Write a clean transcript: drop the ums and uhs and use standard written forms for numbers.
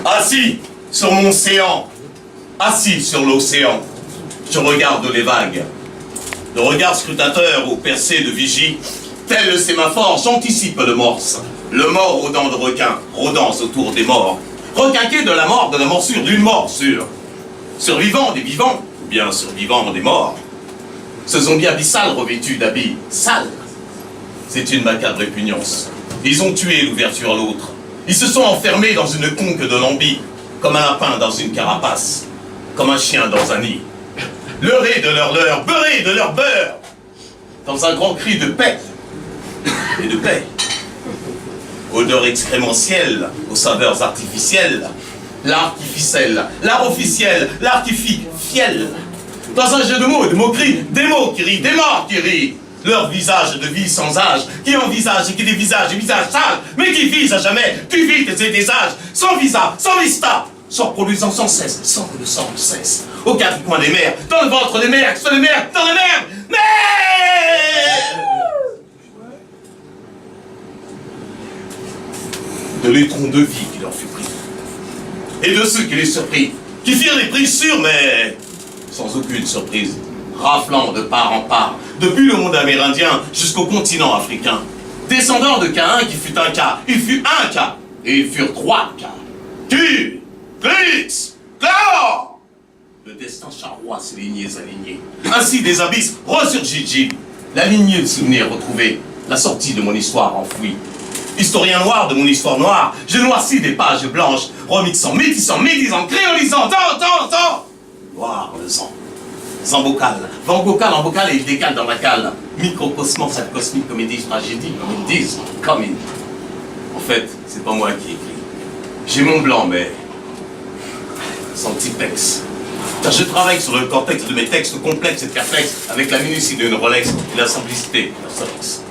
Assis sur mon séant, assis sur l'océan, je regarde les vagues. Le regard scrutateur ou percé de vigie, tel le sémaphore, j'anticipe le morse. Le mort aux dents de requin, rodance autour des morts. Requinqué de la morsure d'une mort sûre. Survivant des vivants, ou bien survivant des morts. Ce zombie abyssal revêtu d'habits sales. C'est une macabre répugnance. Ils ont tué l'ouverture à l'autre. Ils se sont enfermés dans une conque de lambi, comme un lapin dans une carapace, comme un chien dans un nid. Leurrés de leur leurre, beurrés de leur beurre, dans un grand cri de paix et de paix. Odeur excrémentielle aux saveurs artificielles, l'artificiel, l'art officiel, l'artificiel. Dans un jeu de mots et de moqueries, des mots qui rient, des morts qui rient. Leur visage de vie sans âge, qui envisage et qui dévisage, des visages sales, mais qui vise à jamais, qui vit des âges, sans visa, sans vista, sans produisant sans cesse, sans que le sang ne cesse. Aux quatre coins des mers, dans le ventre des mers, sur les mers, dans les mers, mais de l'étron de vie qui leur fut pris. Et de ceux qui les surpris, qui firent les prix sûrs, mais sans aucune surprise, raflant de part en part, depuis le monde amérindien jusqu'au continent africain. Descendant de Caïn qui fut un cas, il fut un cas, et ils furent trois cas. Tu, Glitz, Clore. Le destin charrois ses lignées alignées. Ainsi des abysses ressurgit Jim, la lignée de souvenirs retrouvés, la sortie de mon histoire enfouie. Historien noir de mon histoire noire, je noircis des pages blanches, remixant, métissant, médisant, créolisant, tant. Noir le sang. Sans bocal, vent bocal en bocal et il décale dans la cale. Microcosmos, cette cosmique comédie, tragédie, comme ils disent, comme ils. En fait, c'est pas moi qui écris. J'ai mon blanc, mais sans typex. Car je travaille sur le cortex de mes textes complexes et perplexes avec la minutie d'une Rolex et la simplicité d'un Solex.